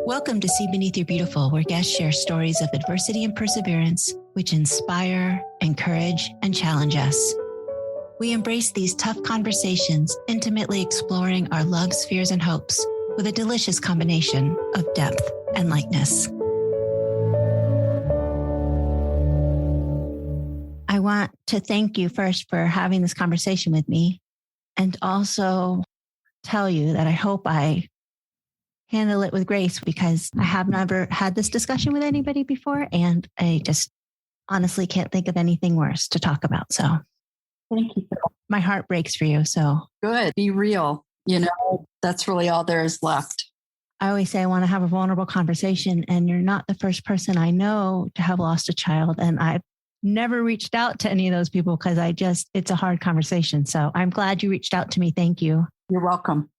Welcome to See Beneath Your Beautiful, where guests share stories of adversity and perseverance, which inspire, encourage, and challenge us. We embrace these tough conversations, intimately exploring our loves, fears, and hopes with a delicious combination of depth and lightness. I want to thank you first for having this conversation with me, and also tell you that I hope I handle it with grace, because I have never had this discussion with anybody before, and I just honestly can't think of anything worse to talk about. So thank you. My heart breaks for you. So good. Be real. That's really all there is left. I always say I want to have a vulnerable conversation, and you're not the first person I know to have lost a child. And I've never reached out to any of those people because it's a hard conversation. So I'm glad you reached out to me. Thank you. You're welcome.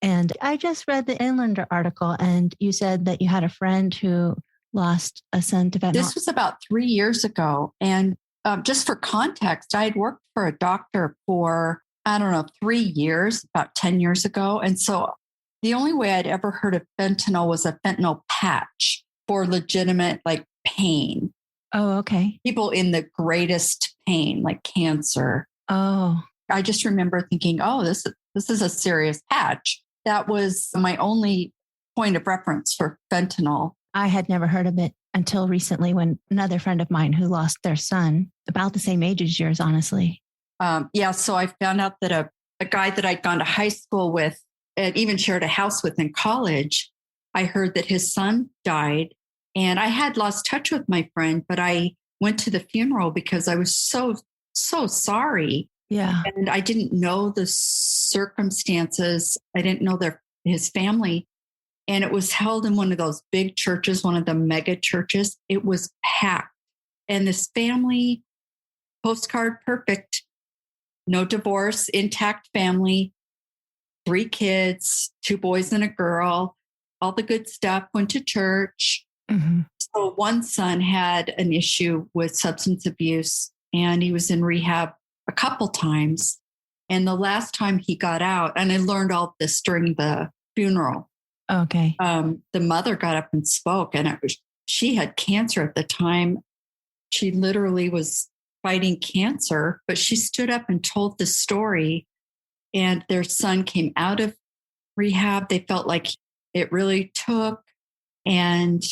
And I just read the Inlander article, and you said that you had a friend who lost a son to fentanyl. This was about 3 years ago. And just for context, I had worked for a doctor for, 3 years, about 10 years ago. And so the only way I'd ever heard of fentanyl was a fentanyl patch for legitimate pain. Oh, okay. People in the greatest pain, like cancer. Oh. I just remember thinking, this is a serious patch. That was my only point of reference for fentanyl. I had never heard of it until recently, when another friend of mine who lost their son, about the same age as yours, honestly. So I found out that a guy that I'd gone to high school with and even shared a house with in college, I heard that his son died. And I had lost touch with my friend, but I went to the funeral because I was so sorry. Yeah. And I didn't know the circumstances. I didn't know his family. And it was held in one of those big churches, one of the mega churches. It was packed. And this family, postcard perfect, no divorce, intact family, 3 kids, 2 boys and a girl, all the good stuff, went to church. Mm-hmm. So one son had an issue with substance abuse, and he was in rehab a couple times. And the last time he got out, and I learned all this during the funeral. Okay. The mother got up and spoke, and she had cancer at the time. She literally was fighting cancer, but she stood up and told the story, and their son came out of rehab. They felt like it really took, and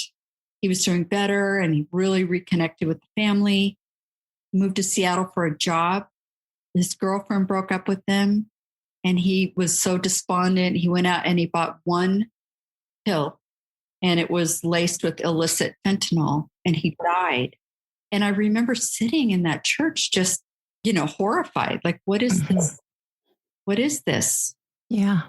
he was doing better, and he really reconnected with the family, moved to Seattle for a job. His girlfriend broke up with him, and he was so despondent. He went out and he bought one pill, and it was laced with illicit fentanyl, and he died. And I remember sitting in that church just, horrified. Like, what is this? What is this? Yeah.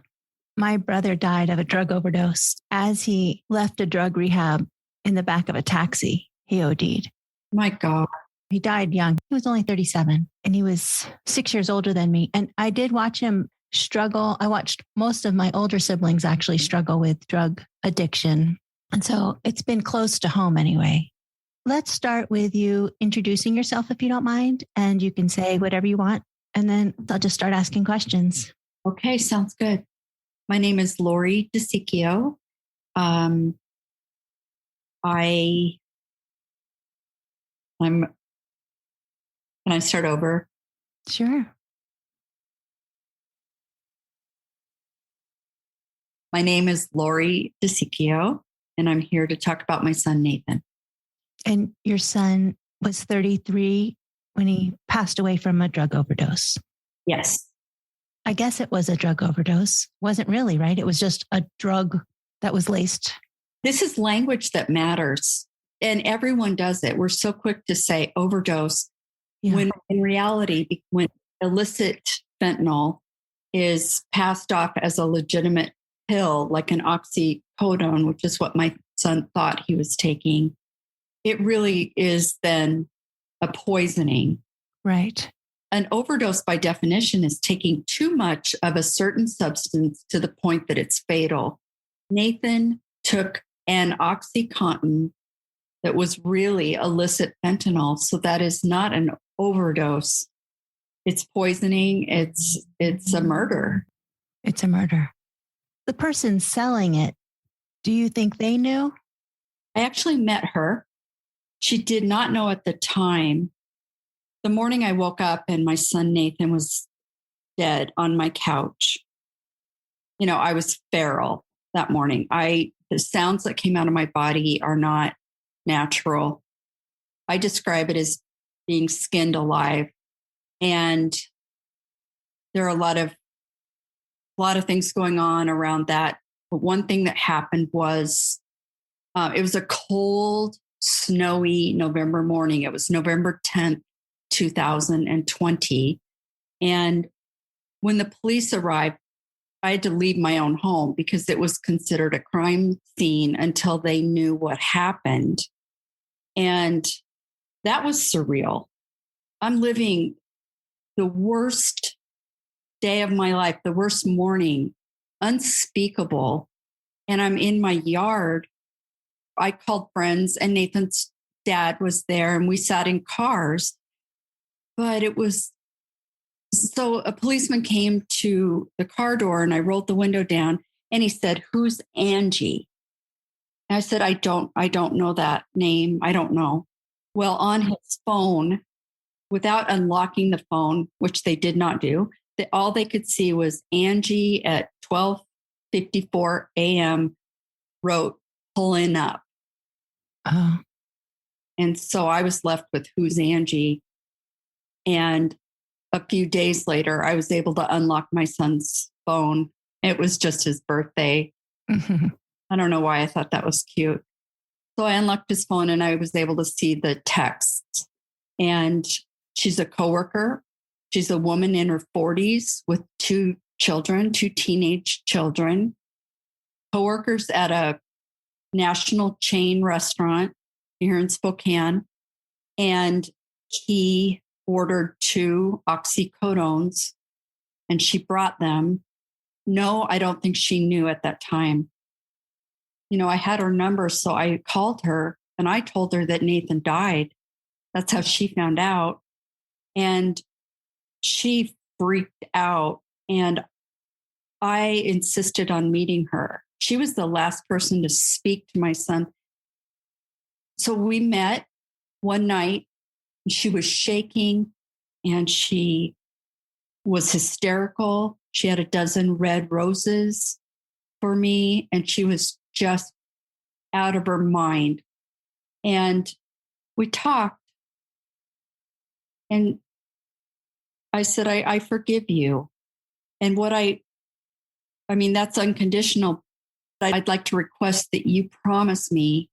My brother died of a drug overdose. As he left a drug rehab in the back of a taxi, he OD'd. My God. He died young. He was only 37, and he was 6 years older than me. And I did watch him struggle. I watched most of my older siblings actually struggle with drug addiction. And so it's been close to home anyway. Let's start with you introducing yourself, if you don't mind, and you can say whatever you want. And then I'll just start asking questions. Okay, sounds good. My name is Lori Decicio. Can I start over? Sure. My name is Lori Decicio, and I'm here to talk about my son, Nathan. And your son was 33 when he passed away from a drug overdose. Yes. I guess it was a drug overdose. Wasn't really, right? It was just a drug that was laced. This is language that matters, and everyone does it. We're so quick to say overdose. Yeah. When in reality, when illicit fentanyl is passed off as a legitimate pill, like an oxycodone, which is what my son thought he was taking, it really is then a poisoning. Right. An overdose, by definition, is taking too much of a certain substance to the point that it's fatal. Nathan took an OxyContin that was really illicit fentanyl. So that is not an overdose. It's poisoning. It's a murder. It's a murder. The person selling it Do you think they knew? I actually met her. She did not know at the time. The morning I woke up and my son Nathan was dead on my couch. I was feral that morning. The sounds that came out of my body are not natural. I describe it as being skinned alive. And there are a lot of things going on around that. But one thing that happened was it was a cold, snowy November morning. It was November 10th, 2020. And when the police arrived, I had to leave my own home because it was considered a crime scene until they knew what happened. And that was surreal. I'm living the worst day of my life, the worst morning, unspeakable. And I'm in my yard. I called friends, and Nathan's dad was there, and we sat in cars. But it was so a policeman came to the car door, and I rolled the window down, and he said, "Who's Angie?" And I said, I don't know that name. I don't know. Well, on his phone, without unlocking the phone, which they did not do, all they could see was Angie at 12:54 a.m. wrote pulling up. Oh. And so I was left with who's Angie. And a few days later, I was able to unlock my son's phone. It was just his birthday. I don't know why I thought that was cute. So I unlocked his phone and I was able to see the texts. And she's a coworker. She's a woman in her 40s with two teenage children, coworkers at a national chain restaurant here in Spokane. And he ordered 2 oxycodones and she brought them. No, I don't think she knew at that time. I had her number, so I called her and I told her that Nathan died. That's how she found out. And she freaked out. And I insisted on meeting her. She was the last person to speak to my son. So we met one night. She was shaking and she was hysterical. She had a dozen red roses for me, and she was just out of her mind. And we talked, and I said, I forgive you. And that's unconditional. I'd like to request that you promise me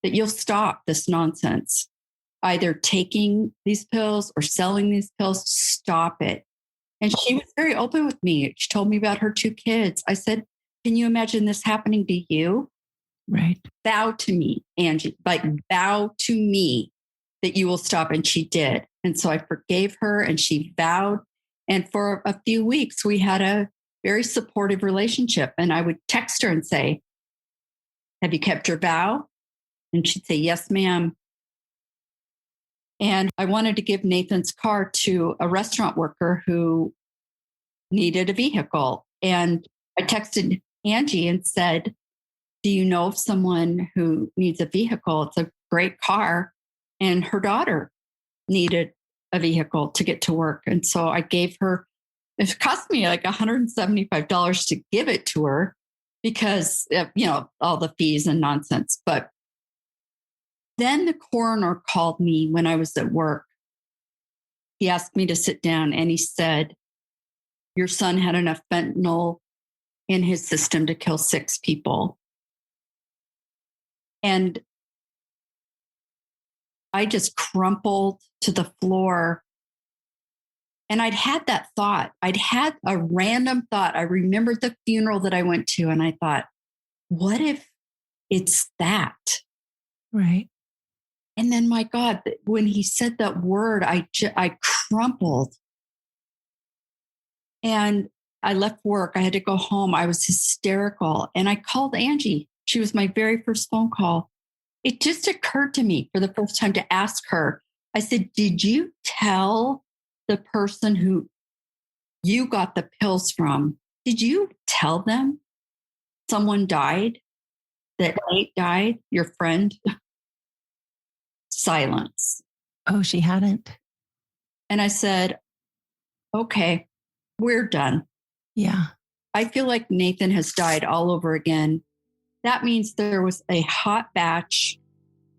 that you'll stop this nonsense, either taking these pills or selling these pills. Stop it. And she was very open with me. She told me about her 2 kids. I said, can you imagine this happening to you? Right. Vow to me, Angie, vow to me that you will stop. And she did. And so I forgave her and she vowed. And for a few weeks, we had a very supportive relationship. And I would text her and say, have you kept your vow? And she'd say, yes, ma'am. And I wanted to give Nathan's car to a restaurant worker who needed a vehicle. And I texted Angie and said, do you know of someone who needs a vehicle? It's a great car. And her daughter needed a vehicle to get to work. And so I gave her, it cost me like $175 to give it to her because, all the fees and nonsense. But then the coroner called me when I was at work. He asked me to sit down and he said, your son had enough fentanyl in his system to kill 6 people. And I just crumpled to the floor. And I'd had that thought. I'd had a random thought. I remembered the funeral that I went to, and I thought, what if it's that? Right. And then, my God, when he said that word, I crumpled. And I left work. I had to go home. I was hysterical. And I called Angie. She was my very first phone call. It just occurred to me for the first time to ask her. I said, did you tell the person who you got the pills from, did you tell them someone died? that Nate died, your friend? Silence. Oh, she hadn't. And I said, okay, we're done. Yeah. I feel like Nathan has died all over again. That means there was a hot batch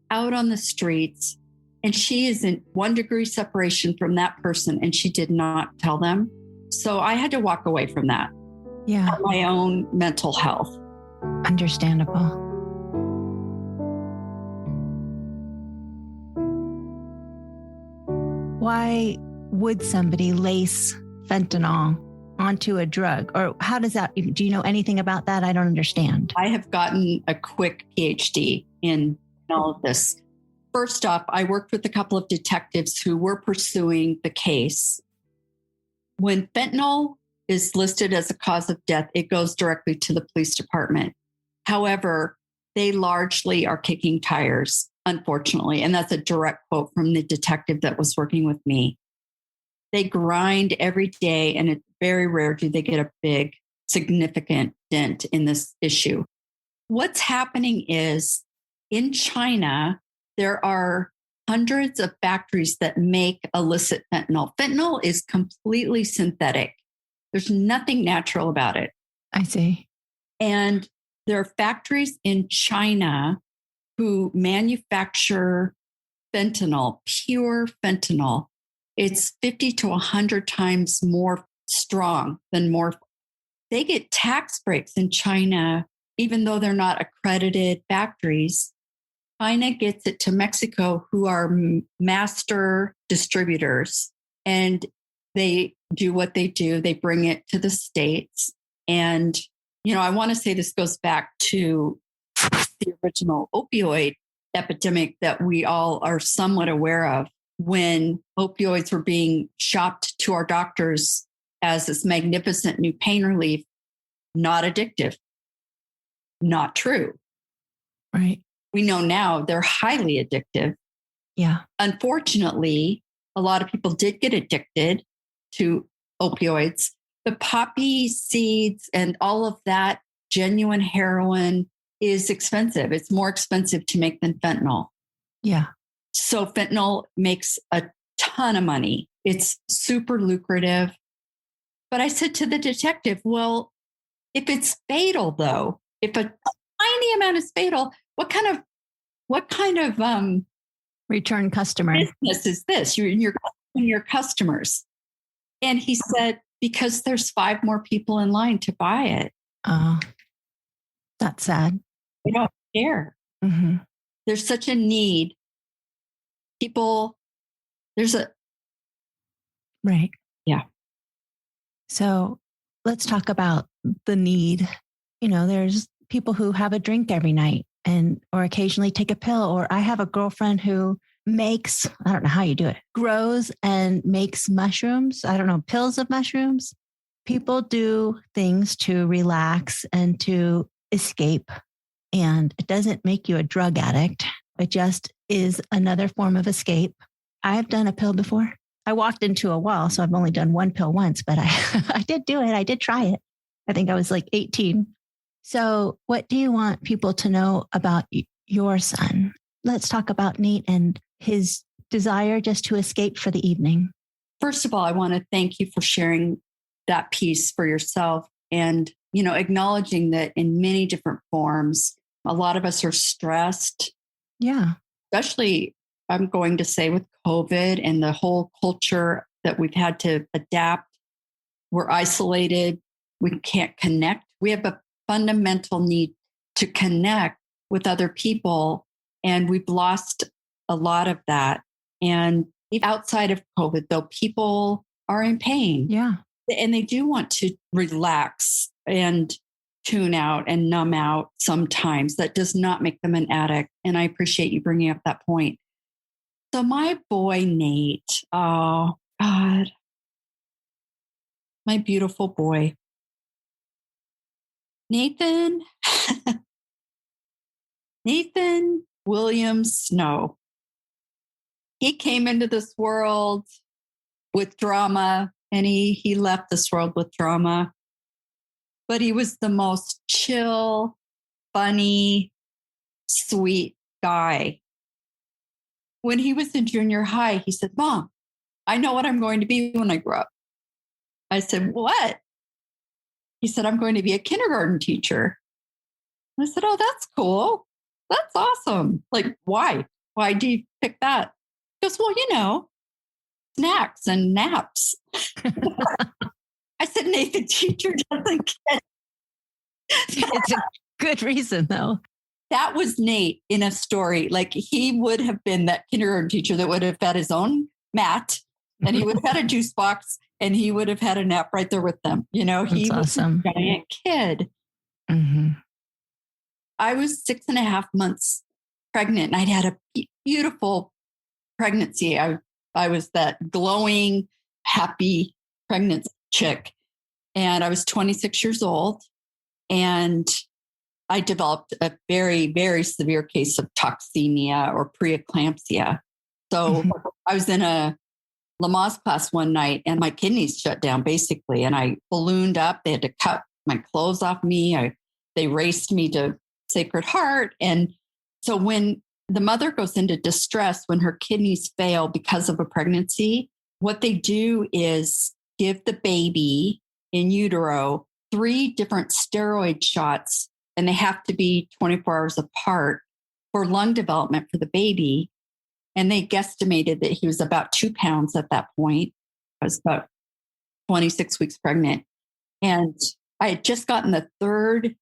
out on the streets, and she is in 1 degree separation from that person, and she did not tell them. So I had to walk away from that. Yeah. For my own mental health. Understandable. Why would somebody lace fentanyl onto a drug? Or how does that, do you know anything about that? I don't understand. I have gotten a quick PhD in all of this. First off, I worked with a couple of detectives who were pursuing the case. When fentanyl is listed as a cause of death, it goes directly to the police department. However, they largely are kicking tires, unfortunately. And that's a direct quote from the detective that was working with me. They grind every day, and it's very rare do they get a big, significant dent in this issue. What's happening is in China, there are hundreds of factories that make illicit fentanyl. Fentanyl is completely synthetic. There's nothing natural about it. I see. And there are factories in China who manufacture fentanyl, pure fentanyl. It's 50 to 100 times more strong than morphine. They get tax breaks in China, even though they're not accredited factories. China gets it to Mexico, who are master distributors, and they do what they do. They bring it to the States. And, I want to say this goes back to the original opioid epidemic that we all are somewhat aware of, when opioids were being shopped to our doctors as this magnificent new pain relief, not addictive, not true. Right. We know now they're highly addictive. Yeah. Unfortunately, a lot of people did get addicted to opioids. The poppy seeds and all of that genuine heroin is expensive. It's more expensive to make than fentanyl. Yeah. So fentanyl makes a ton of money. It's super lucrative. But I said to the detective, well, if it's fatal though, if a tiny amount is fatal, what kind of return customer business is this? Your customers. And he said, because there's 5 more people in line to buy it. Oh, that's sad. They don't care. Mm-hmm. There's such a need. Right. Yeah. So let's talk about the need. There's people who have a drink every night or occasionally take a pill. Or I have a girlfriend who makes, I don't know how you do it, grows and makes mushrooms. I don't know, pills of mushrooms. People do things to relax and to escape. And it doesn't make you a drug addict. It just is another form of escape. I've done a pill before. I walked into a wall, so I've only done one pill once, but I did do it. I did try it. I think I was like 18. So what do you want people to know about your son? Let's talk about Nate and his desire just to escape for the evening. First of all, I want to thank you for sharing that piece for yourself and, acknowledging that in many different forms, a lot of us are stressed. Yeah. Especially, I'm going to say, with COVID and the whole culture that we've had to adapt. We're isolated. We can't connect. We have a fundamental need to connect with other people. And we've lost a lot of that. And outside of COVID, though, people are in pain. Yeah. And they do want to relax and tune out and numb out sometimes. That does not make them an addict. And I appreciate you bringing up that point. So my boy, Nate, oh God, my beautiful boy, Nathan Williams Snow. He came into this world with drama, and he left this world with drama. But he was the most chill, funny, sweet guy. When he was in junior high, he said, Mom, I know what I'm going to be when I grow up. I said, what? He said, I'm going to be a kindergarten teacher. I said, oh, that's cool. That's awesome. Like, why? Why do you pick that? He goes, well, snacks and naps. I said, Nathan, teacher doesn't get It's a good reason, though. That was Nate in a story. Like, he would have been that kindergarten teacher that would have had his own mat, and he would have had a juice box, and he would have had a nap right there with them. He That's was awesome. a giant kid. Mm-hmm. I was 6.5 months pregnant, and I'd had a beautiful pregnancy. I was that glowing, happy pregnant chick. And I was 26 years old, and I developed a very, very severe case of toxemia or preeclampsia. So I was in a Lamaze class one night, and my kidneys shut down basically. And I ballooned up. They had to cut my clothes off me. They raced me to Sacred Heart. And so when the mother goes into distress, when her kidneys fail because of a pregnancy, what they do is give the baby in utero 3 different steroid shots, and they have to be 24 hours apart for lung development for the baby. And they guesstimated that he was about 2 pounds at that point. I was about 26 weeks pregnant. And I had just gotten the 3rd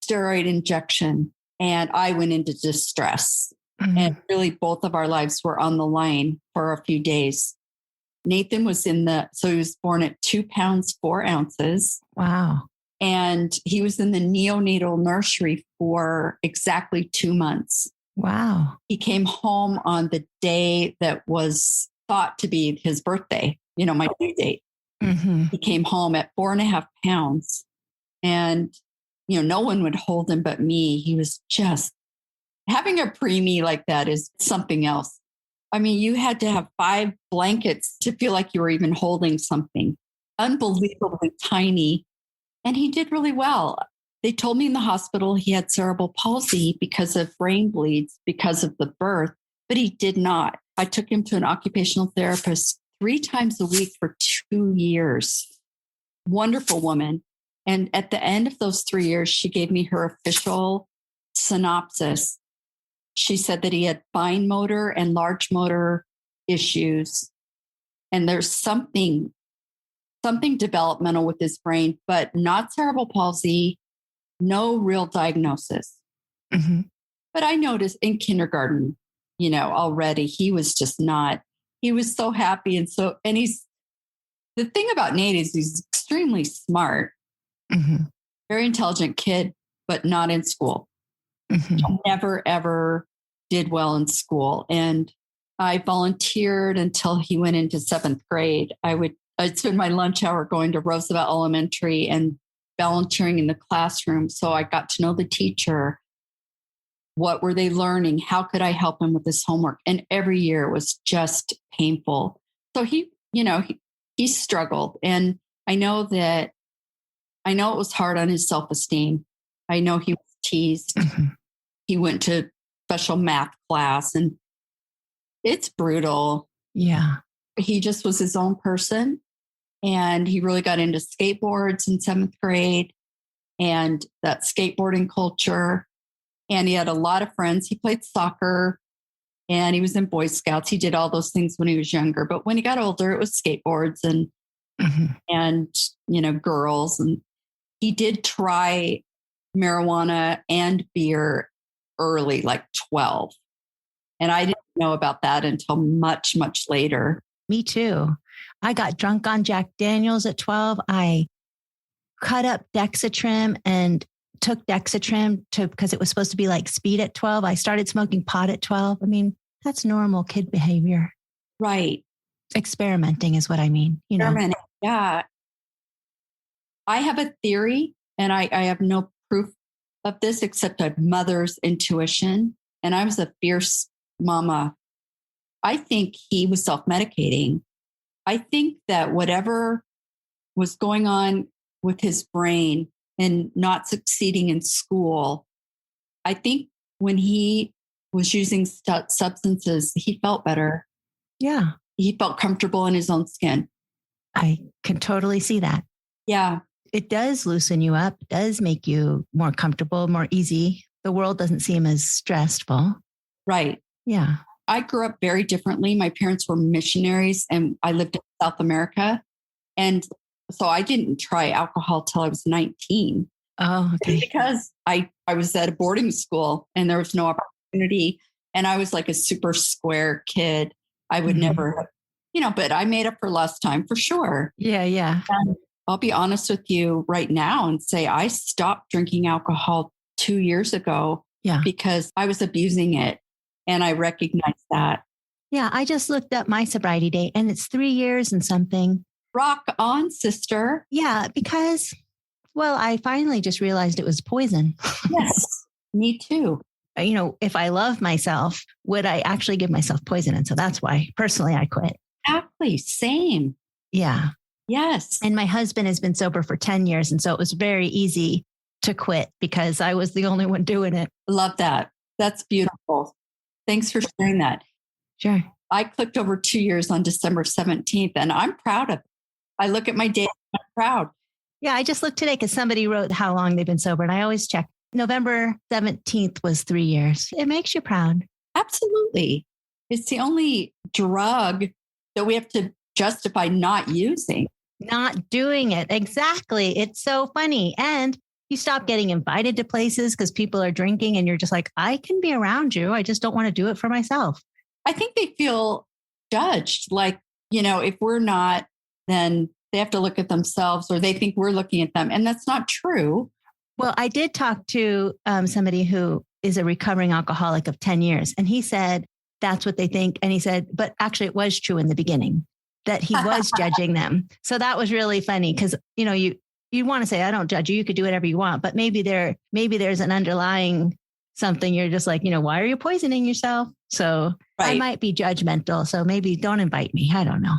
steroid injection, and I went into distress. Mm-hmm. And really, both of our lives were on the line for a few days. Nathan was so he was born at 2 pounds, 4 ounces. Wow. And he was in the neonatal nursery for exactly 2 months. Wow. He came home on the day that was thought to be his birthday, my due date. Mm-hmm. He came home at 4.5 pounds, and, no one would hold him but me. He was just having a preemie like that is something else. I mean, you had to have 5 blankets to feel like you were even holding something. Unbelievably tiny. And he did really well. They told me in the hospital he had cerebral palsy because of brain bleeds because of the birth, but he did not. I took him to an occupational therapist 3 times a week for 2 years. Wonderful woman. And at the end of those 3 years, she gave me her official synopsis. She said that he had fine motor and large motor issues. And there's something developmental with his brain, but not cerebral palsy, no real diagnosis. Mm-hmm. But I noticed in kindergarten, already he was just not, he was so happy. And the thing about Nate is he's extremely smart, mm-hmm. very intelligent kid, but not in school. Mm-hmm. Never, ever did well in school. And I volunteered until he went into 7th grade. I'd spend my lunch hour going to Roosevelt Elementary and volunteering in the classroom. So I got to know the teacher. What were they learning? How could I help him with his homework? And every year was just painful. So he struggled. And I know it was hard on his self-esteem. I know he was teased. Mm-hmm. He went to special math class, and it's brutal. Yeah. He just was his own person. And he really got into skateboards in 7th grade and that skateboarding culture. And he had a lot of friends. He played soccer and he was in Boy Scouts. He did all those things when he was younger. But when he got older, it was skateboards and, mm-hmm. and girls. And he did try marijuana and beer early, like 12. And I didn't know about that until much, much later. Me too. I got drunk on Jack Daniels at 12. I cut up Dexatrim and took Dexatrim because it was supposed to be like speed at 12. I started smoking pot at 12. I mean, that's normal kid behavior. Right. Experimenting is what I mean. Experimenting. Yeah. I have a theory, and I have no proof of this except a mother's intuition. And I was a fierce mama. I think he was self-medicating. I think that whatever was going on with his brain and not succeeding in school, I think when he was using substances, he felt better. Yeah. He felt comfortable in his own skin. I can totally see that. Yeah. It does loosen you up, does make you more comfortable, more easy. The world doesn't seem as stressful. Right. Yeah. I grew up very differently. My parents were missionaries and I lived in South America. And so I didn't try alcohol till I was 19. Oh, okay. Because I was at a boarding school and there was no opportunity. And I was like a super square kid. I would never, but I made up for lost time for sure. Yeah. Yeah. And I'll be honest with you right now and say I stopped drinking alcohol 2 years ago because I was abusing it. And I recognize that. Yeah. I just looked up my sobriety date and it's 3 years and something. Rock on, sister. Yeah. Because, well, I finally just realized it was poison. Yes, me too. If I love myself, would I actually give myself poison? And so that's why personally I quit. Exactly. Same. Yeah. Yes. And my husband has been sober for 10 years. And so it was very easy to quit because I was the only one doing it. Love that. That's beautiful. Thanks for sharing that. Sure. I clicked over 2 years on December 17th and I'm proud of it. I look at my date, I'm proud. Yeah. I just looked today because somebody wrote how long they've been sober. And I always check. November 17th was 3 years. It makes you proud. Absolutely. It's the only drug that we have to justify not using. Not doing it. Exactly. It's so funny. And you stop getting invited to places because people are drinking and you're just like, I can be around you. I just don't want to do it for myself. I think they feel judged. Like, if we're not, then they have to look at themselves or they think we're looking at them. And that's not true. Well, I did talk to somebody who is a recovering alcoholic of 10 years. And he said, that's what they think. And he said, but actually it was true in the beginning that he was judging them. So that was really funny because, you want to say, I don't judge you. You could do whatever you want, but maybe there's an underlying something. You're just like, why are you poisoning yourself? So I might be judgmental. So maybe don't invite me. I don't know.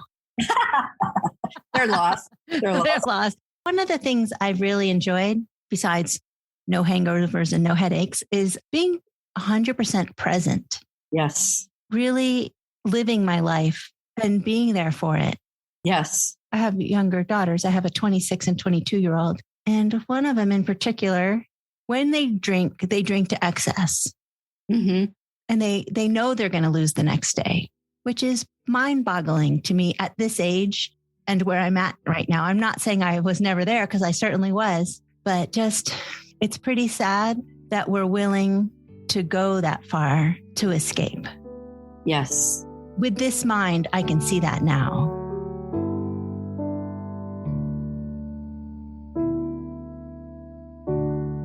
They're lost. They're lost. One of the things I've really enjoyed besides no hangovers and no headaches is being 100% present. Yes. Really living my life and being there for it. Yes. I have younger daughters. I have a 26 and 22-year-old. And one of them in particular, when they drink to excess. Mm-hmm. And they know they're going to lose the next day, which is mind-boggling to me at this age and where I'm at right now. I'm not saying I was never there because I certainly was, but just it's pretty sad that we're willing to go that far to escape. Yes. With this mind, I can see that now.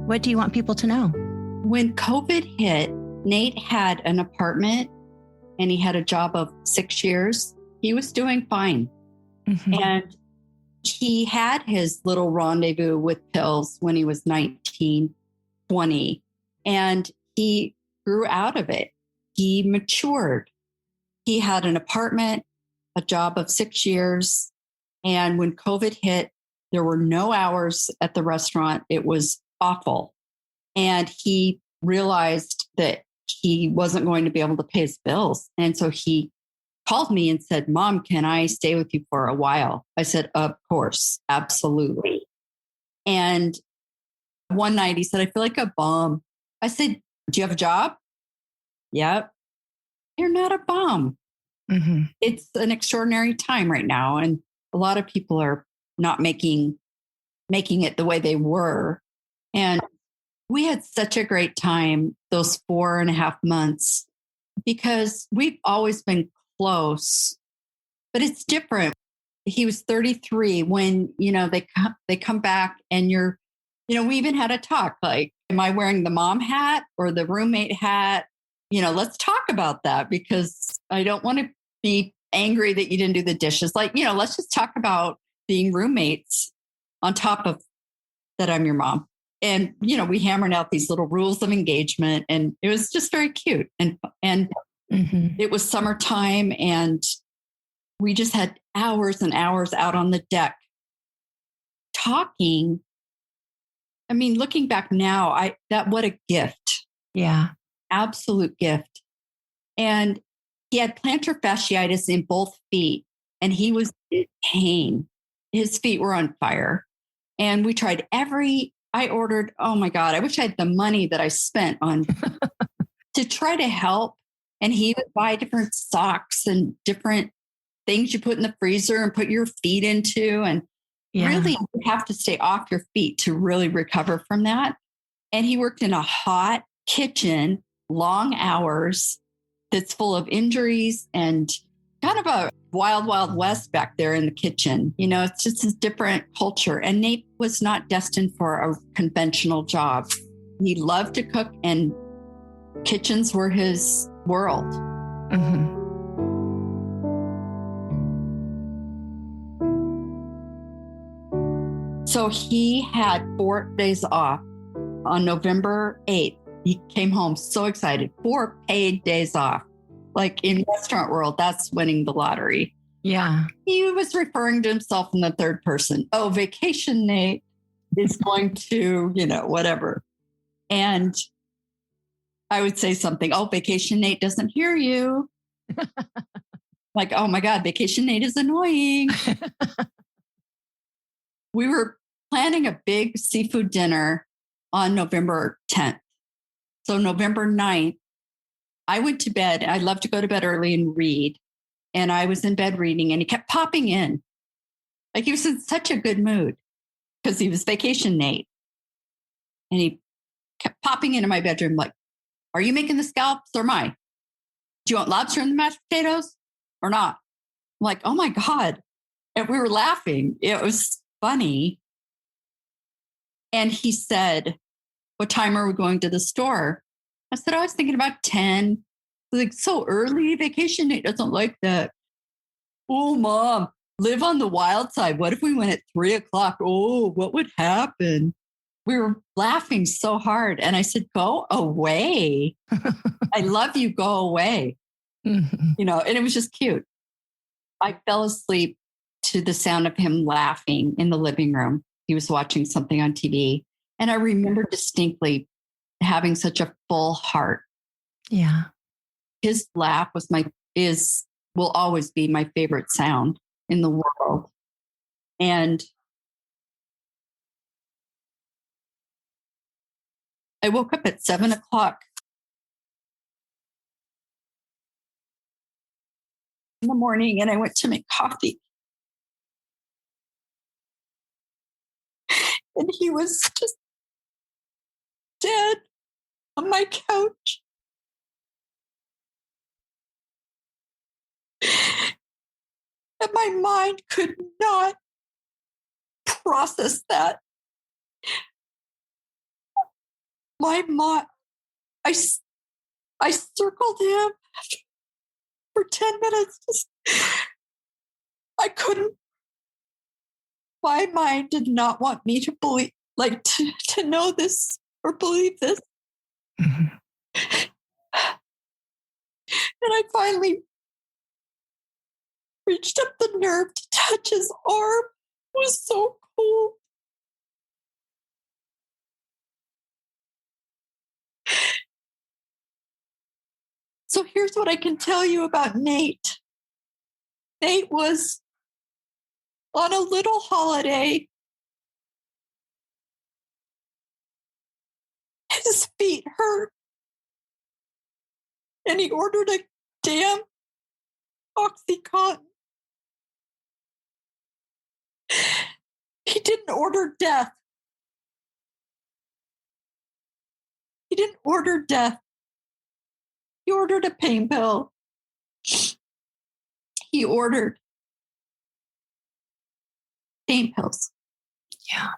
What do you want people to know? When COVID hit, Nate had an apartment and he had a job of 6 years. He was doing fine. Mm-hmm. And he had his little rendezvous with pills when he was 19, 20, and he grew out of it. He matured. He had an apartment, a job of 6 years. And when COVID hit, there were no hours at the restaurant. It was awful. And he realized that he wasn't going to be able to pay his bills. And so he called me and said, Mom, can I stay with you for a while? I said, of course, absolutely. And one night he said, I feel like a bum. I said, do you have a job? Yep. You're not a bum. Mm-hmm. It's an extraordinary time right now. And a lot of people are not making it the way they were. And we had such a great time those 4.5 months because we've always been close, but it's different. He was 33 when, they come back and we even had a talk like, am I wearing the mom hat or the roommate hat? Let's talk about that because I don't want to be angry that you didn't do the dishes. Let's just talk about being roommates on top of that I'm your mom. And, we hammered out these little rules of engagement and it was just very cute. And mm-hmm. It was summertime and we just had hours and hours out on the deck talking. I mean, looking back now, what a gift. Yeah. absolute gift. And he had plantar fasciitis in both feet, and he was in pain. His feet were on fire. And we tried I ordered, oh my God, I wish I had the money that I spent on to try to help. And he would buy different socks and different things you put in the freezer and put your feet into. And really, you have to stay off your feet to really recover from that. And he worked in a hot kitchen, long hours, that's full of injuries and kind of a wild, wild west back there in the kitchen. You know, it's just a different culture. And Nate was not destined for a conventional job. He loved to cook, and kitchens were his world. Mm-hmm. So he had 4 days off. On November 8th, he came home so excited. 4 paid days off. Like in restaurant world, that's winning the lottery. Yeah. He was referring to himself in the third person. Oh, vacation Nate is going to, whatever. And I would say something, oh, vacation Nate doesn't hear you. Like, oh my God, vacation Nate is annoying. We were planning a big seafood dinner on November 10th. So November 9th, I went to bed. I love to go to bed early and read. And I was in bed reading, and he kept popping in. Like he was in such a good mood because he was vacation Nate. And he kept popping into my bedroom like, are you making the scallops or am I? Do you want lobster in the mashed potatoes or not? I'm like, oh my God. And we were laughing. It was funny. And he said, what time are we going to the store? I said, I was thinking about 10. Like, so early? Vacation Nate doesn't like that. Oh, Mom, live on the wild side. What if we went at 3:00? Oh, what would happen? We were laughing so hard. And I said, go away. I love you. Go away. Mm-hmm. And it was just cute. I fell asleep to the sound of him laughing in the living room. He was watching something on TV. And I remember distinctly having such a full heart. Yeah. His laugh will always be my favorite sound in the world. And I woke up at 7:00 in the morning, and I went to make coffee. And he was just dead on my couch. And my mind could not process that. I circled him for 10 minutes. I couldn't. My mind did not want me to believe, like to know this or believe this. Mm-hmm. And I finally reached up the nerve to touch his arm. It was so cold. So here's what I can tell you about Nate. Nate was on a little holiday. His feet hurt. And he ordered a damn Oxycontin. He didn't order death. He didn't order death. He ordered a pain pill. He ordered pain pills. Yeah.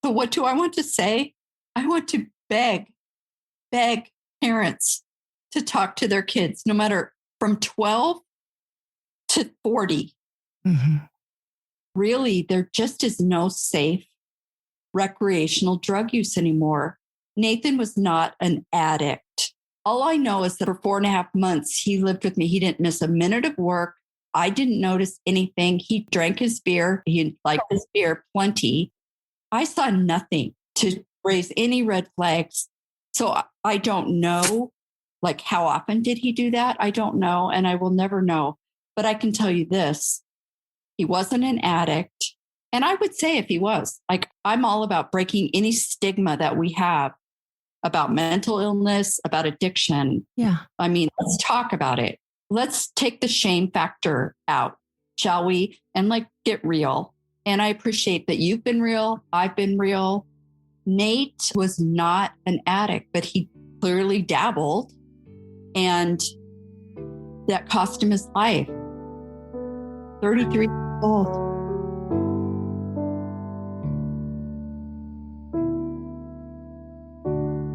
So what do I want to say? I want to beg parents to talk to their kids, no matter from 12 to 40. Mm-hmm. Really, there just is no safe recreational drug use anymore. Nathan was not an addict. All I know is that for 4.5 months, he lived with me. He didn't miss a minute of work. I didn't notice anything. He drank his beer. He liked his beer plenty. I saw nothing to raise any red flags. So I don't know, like, how often did he do that? I don't know. And I will never know. But I can tell you this, he wasn't an addict. And I would say if he was, like, I'm all about breaking any stigma that we have about mental illness, about addiction. Yeah. I mean, let's talk about it. Let's take the shame factor out, shall we? And like, get real. And I appreciate that you've been real. I've been real. Nate was not an addict, but he clearly dabbled, and that cost him his life. 33 years old.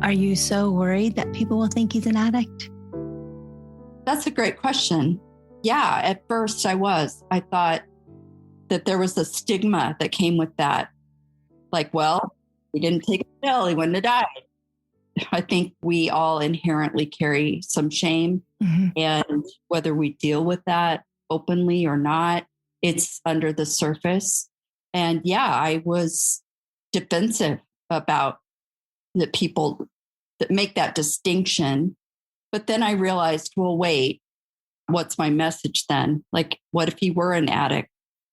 Are you so worried that people will think he's an addict? That's a great question. Yeah, at first I was. I thought that there was a stigma that came with that. Like, well, he didn't take a pill, he wouldn't have died. I think we all inherently carry some shame. Mm-hmm. And whether we deal with that openly or not, it's under the surface. And yeah, I was defensive about the people that make that distinction. But then I realized, well, wait, what's my message then? Like, what if he were an addict?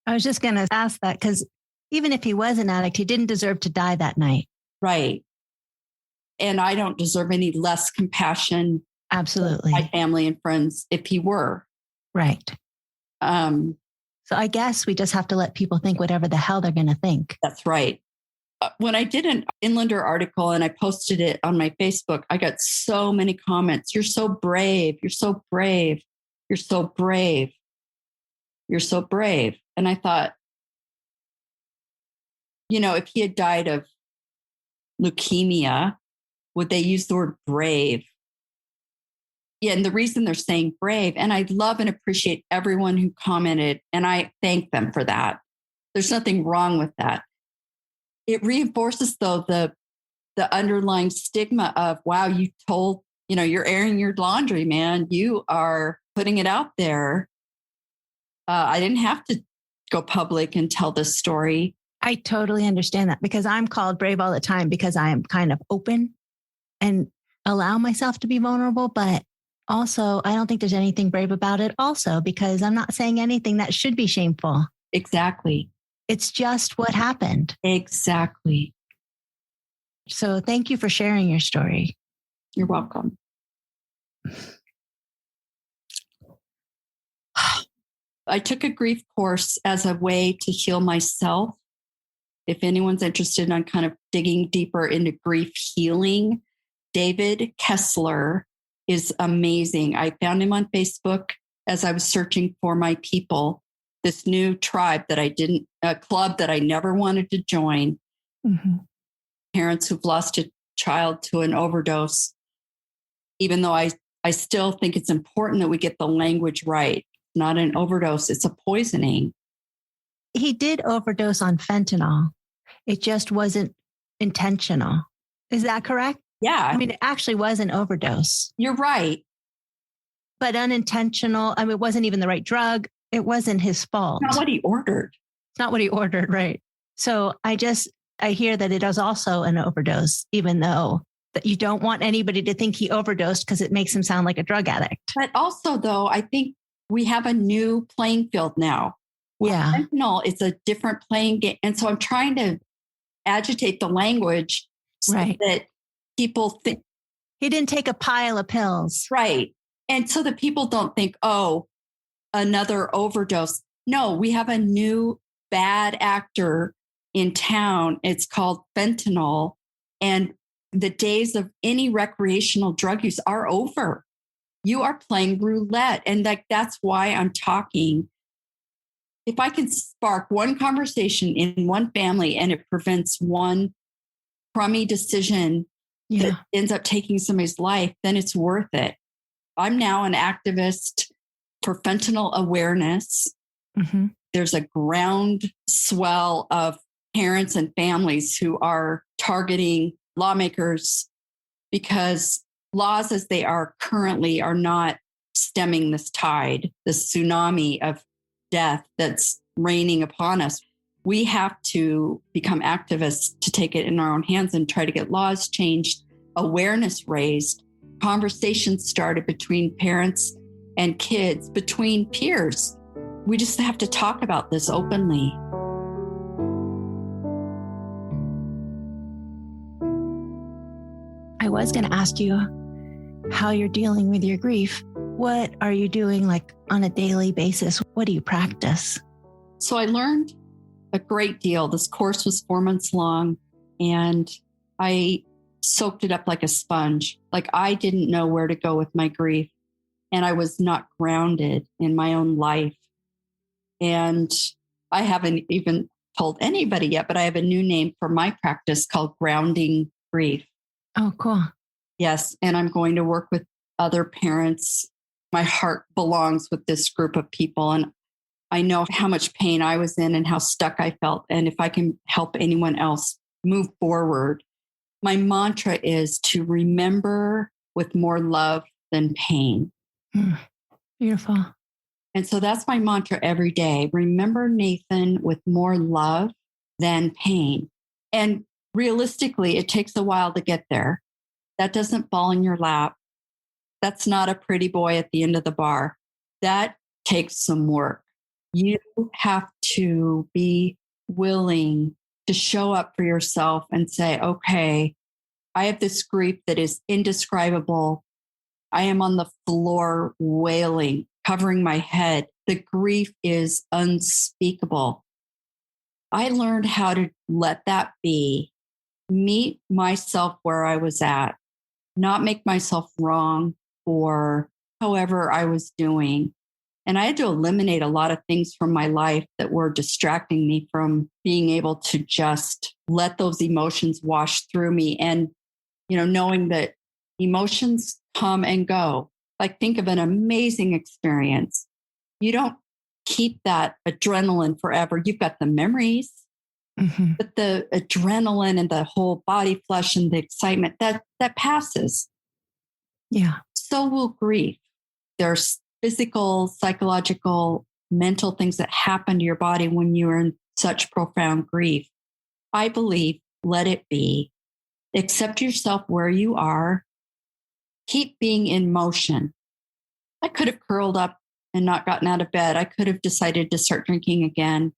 I was just going to ask that, because even if he was an addict, he didn't deserve to die that night. Right. And I don't deserve any less compassion. Absolutely. My family and friends, if he were. Right. So I guess we just have to let people think whatever the hell they're going to think. That's right. When I did an Inlander article and I posted it on my Facebook, I got so many comments. You're so brave. You're so brave. You're so brave. You're so brave. And I thought, if he had died of leukemia, would they use the word brave? Yeah. And the reason they're saying brave, and I love and appreciate everyone who commented, and I thank them for that. There's nothing wrong with that. It reinforces, though, the underlying stigma of, wow, you're airing your laundry, man. You are putting it out there. I didn't have to go public and tell this story. I totally understand that, because I'm called brave all the time because I am kind of open and allow myself to be vulnerable. But also, I don't think there's anything brave about it also, because I'm not saying anything that should be shameful. Exactly. It's just what happened. Exactly. So thank you for sharing your story. You're welcome. I took a grief course as a way to heal myself. If anyone's interested in kind of digging deeper into grief healing, David Kessler is amazing. I found him on Facebook as I was searching for my people, this new tribe a club that I never wanted to join. Mm-hmm. Parents who've lost a child to an overdose, even though I still think it's important that we get the language right. Not an overdose, it's a poisoning. He did overdose on fentanyl. It just wasn't intentional. Is that correct? Yeah. I mean, it actually was an overdose. You're right. But unintentional. I mean, it wasn't even the right drug. It wasn't his fault. Not what he ordered. It's not what he ordered, right? So I hear that it is also an overdose, even though that you don't want anybody to think he overdosed because it makes him sound like a drug addict. But also, though, I think we have a new playing field now. Yeah. Fentanyl is a different playing game. And so I'm trying to agitate the language so that people think. He didn't take a pile of pills. Right. And so that people don't think, oh, another overdose. No, we have a new bad actor in town. It's called fentanyl. And the days of any recreational drug use are over. You are playing roulette. And that's why I'm talking. If I can spark one conversation in one family and it prevents one crummy decision that ends up taking somebody's life, then it's worth it. I'm now an activist for fentanyl awareness. Mm-hmm. There's a groundswell of parents and families who are targeting lawmakers because laws as they are currently are not stemming this tide, this tsunami of death that's raining upon us. We have to become activists to take it in our own hands and try to get laws changed awareness raised, conversations started between parents and kids, between peers. We just have to talk about this openly. I was going to ask you how you're dealing with your grief. What are you doing like on a daily basis? What do you practice? So I learned a great deal. This course was 4 months long, and I soaked it up like a sponge. Like I didn't know where to go with my grief, and I was not grounded in my own life. And I haven't even told anybody yet, but I have a new name for my practice called grounding grief. Oh, cool. Yes. And I'm going to work with other parents. My heart belongs with this group of people. And I know how much pain I was in and how stuck I felt. And if I can help anyone else move forward, my mantra is to remember with more love than pain. Beautiful. And so that's my mantra every day. Remember Nathan with more love than pain. And realistically, it takes a while to get there. That doesn't fall in your lap. That's not a pretty boy at the end of the bar. That takes some work. You have to be willing to show up for yourself and say, okay, I have this grief that is indescribable. I am on the floor wailing, covering my head. The grief is unspeakable. I learned how to let that be, meet myself where I was at, not make myself wrong for however I was doing. And I had to eliminate a lot of things from my life that were distracting me from being able to just let those emotions wash through me. And, knowing that emotions come and go. Like think of an amazing experience. You don't keep that adrenaline forever. You've got the memories, but the adrenaline and the whole body flush and the excitement that passes. Yeah. So will grief. There's physical, psychological, mental things that happen to your body when you're in such profound grief. I believe, let it be. Accept yourself where you are. Keep being in motion. I could have curled up and not gotten out of bed. I could have decided to start drinking again.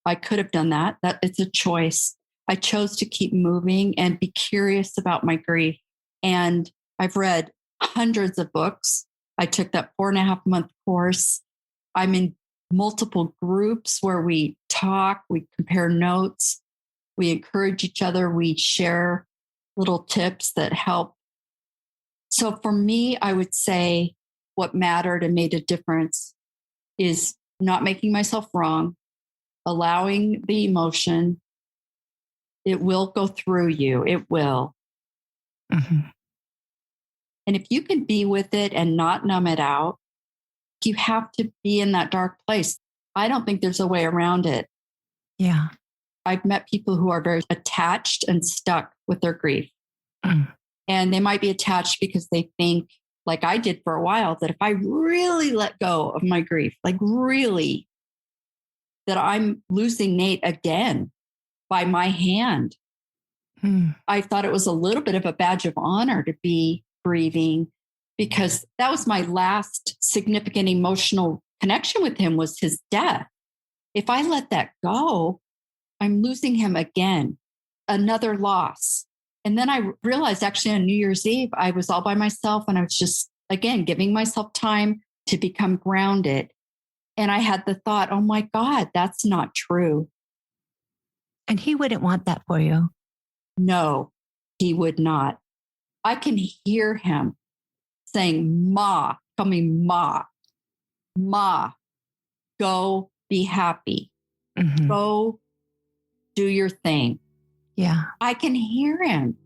I could have done that. That it's a choice. I chose to keep moving and be curious about my grief. And I've read hundreds of books. I took that 4.5-month course. I'm in multiple groups where we talk, we compare notes, we encourage each other, we share little tips that help. So for me, I would say what mattered and made a difference is not making myself wrong, allowing the emotion. It will go through you. It will. And if you can be with it and not numb it out, you have to be in that dark place. I don't think there's a way around it. Yeah. I've met people who are very attached and stuck with their grief. And they might be attached because they think, like I did for a while, that if I really let go of my grief, like really, that I'm losing Nate again by my hand. I thought it was a little bit of a badge of honor to be grieving because that was my last significant emotional connection with him was his death. If I let that go, I'm losing him again, another loss. And then I realized actually on New Year's Eve, I was all by myself and I was just, again, giving myself time to become grounded. And I had the thought, oh my God, that's not true. And he wouldn't want that for you. No, he would not. I can hear him saying, Ma, call me Ma, Ma, go be happy. Go do your thing. Yeah. I can hear him.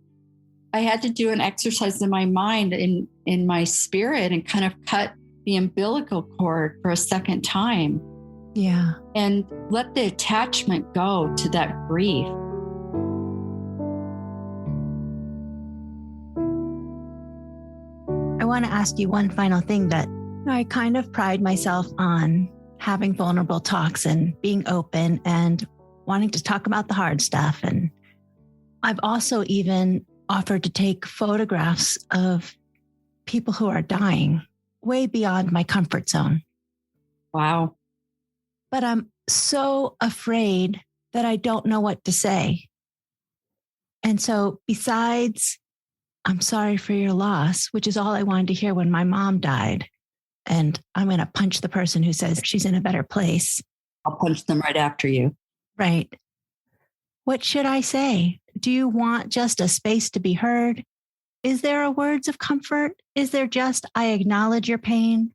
I had to do an exercise in my mind, in my spirit, and kind of cut the umbilical cord for a second time. Yeah. And let the attachment go to that grief. I want to ask you one final thing that I kind of pride myself on having vulnerable talks and being open and wanting to talk about the hard stuff. And I've also even offered to take photographs of people who are dying, way beyond my comfort zone. Wow. But I'm so afraid that I don't know what to say. And so, besides, I'm sorry for your loss, which is all I wanted to hear when my mom died. And I'm going to punch the person who says she's in a better place. I'll punch them right after you. Right. What should I say? Do you want just a space to be heard? Is there a words of comfort? Is there just, I acknowledge your pain?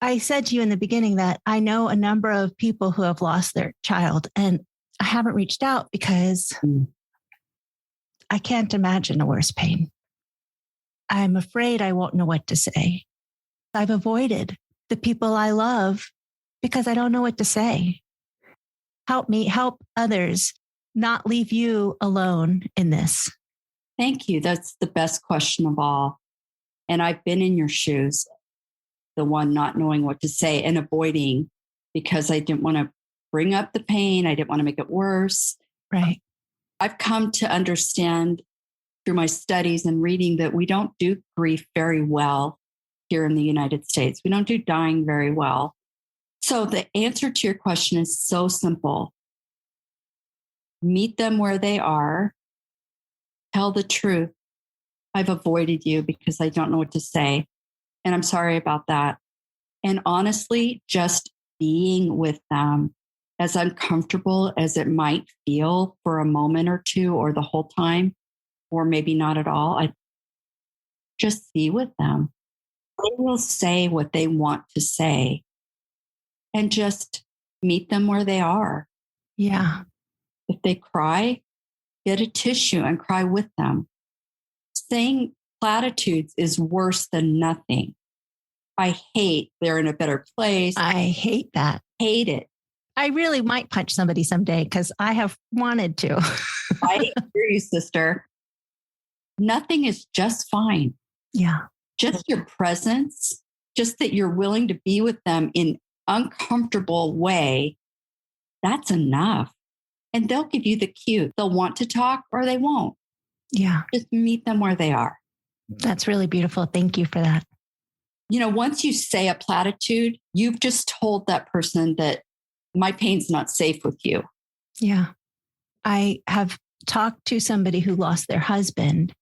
I said to you in the beginning that I know a number of people who have lost their child, and I haven't reached out because I can't imagine a worse pain. I'm afraid I won't know what to say. I've avoided the people I love because I don't know what to say. Help me, help others not leave you alone in this. Thank you. That's the best question of all. And I've been in your shoes, the one not knowing what to say and avoiding because I didn't want to bring up the pain. I didn't want to make it worse. Right. I've come to understand through my studies and reading that we don't do grief very well here in the United States. We don't do dying very well. So the answer to your question is so simple. Meet them where they are. Tell the truth. I've avoided you because I don't know what to say. And I'm sorry about that. And honestly, just being with them, as uncomfortable as it might feel for a moment or two or the whole time, or maybe not at all, I just be with them. They will say what they want to say and just meet them where they are. Yeah. If they cry, get a tissue and cry with them. Saying platitudes is worse than nothing. I hate they're in a better place. I hate that. Hate it. I really might punch somebody someday because I have wanted to. I hear you, sister. Nothing is just fine. Yeah. Just your presence, just that you're willing to be with them in uncomfortable way, that's enough. And they'll give you the cue. They'll want to talk or they won't. Yeah. Just meet them where they are. That's really beautiful. Thank you for that. You know, once you say a platitude, you've just told that person that my pain's not safe with you. Yeah. I have talked to somebody who lost their husband,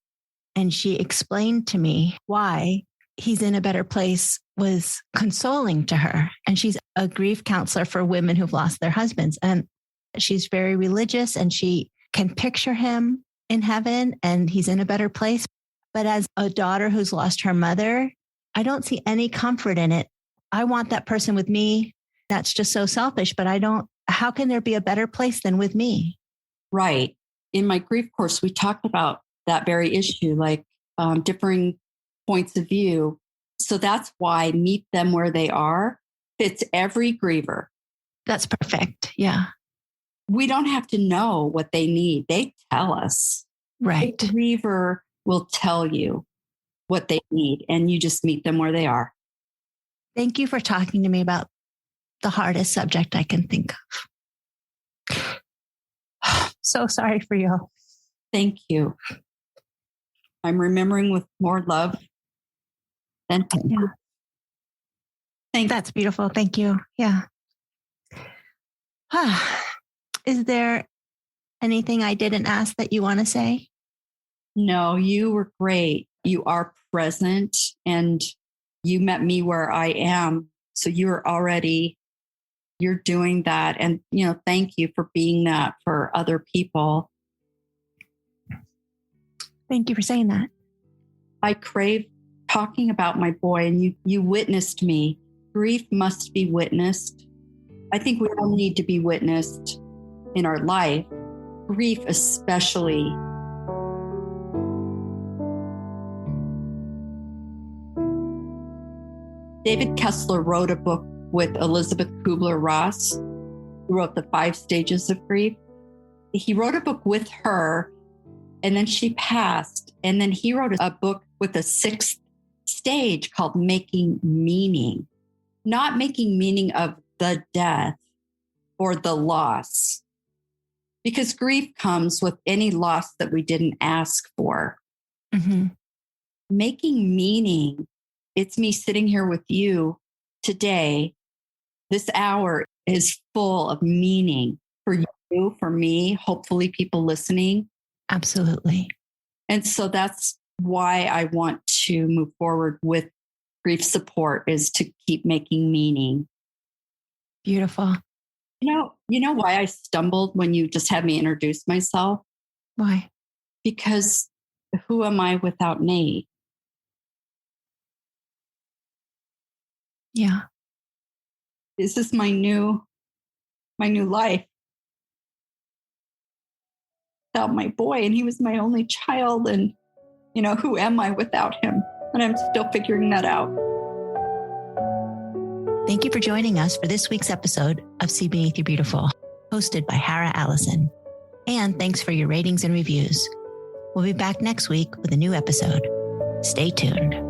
and she explained to me why he's in a better place was consoling to her. And she's a grief counselor for women who've lost their husbands. And she's very religious and she can picture him in heaven and he's in a better place. But as a daughter who's lost her mother, I don't see any comfort in it. I want that person with me. That's just so selfish, but how can there be a better place than with me? Right. In my grief course, we talked about that very issue, like differing points of view. So that's why meet them where they are fits every griever. That's perfect. Yeah. We don't have to know what they need. They tell us. Right. The griever will tell you what they need, and you just meet them where they are. Thank you for talking to me about the hardest subject I can think of. So sorry for you. Thank you. I'm remembering with more love than thank you. That's beautiful. Thank you. Yeah. Is there anything I didn't ask that you want to say? No, you were great. You are present and you met me where I am. So you're doing that. And, thank you for being that for other people. Thank you for saying that. I crave talking about my boy, and you witnessed me. Grief must be witnessed. I think we all need to be witnessed in our life, grief especially. David Kessler wrote a book with Elizabeth Kubler-Ross, who wrote The 5 Stages of Grief. He wrote a book with her, and then she passed. And then he wrote a book with a 6th stage called Making Meaning, not making meaning of the death or the loss, because grief comes with any loss that we didn't ask for. Mm-hmm. Making meaning, it's me sitting here with you today. This hour is full of meaning for you, for me, hopefully people listening. Absolutely. And so that's why I want to move forward with grief support, is to keep making meaning. Beautiful. You know why I stumbled when you just had me introduce myself? Why? Because who am I without Nate? Yeah. This is my new life without my boy. And he was my only child. And, who am I without him? And I'm still figuring that out. Thank you for joining us for this week's episode of See Beneath Your Beautiful, hosted by Hara Allison. And thanks for your ratings and reviews. We'll be back next week with a new episode. Stay tuned.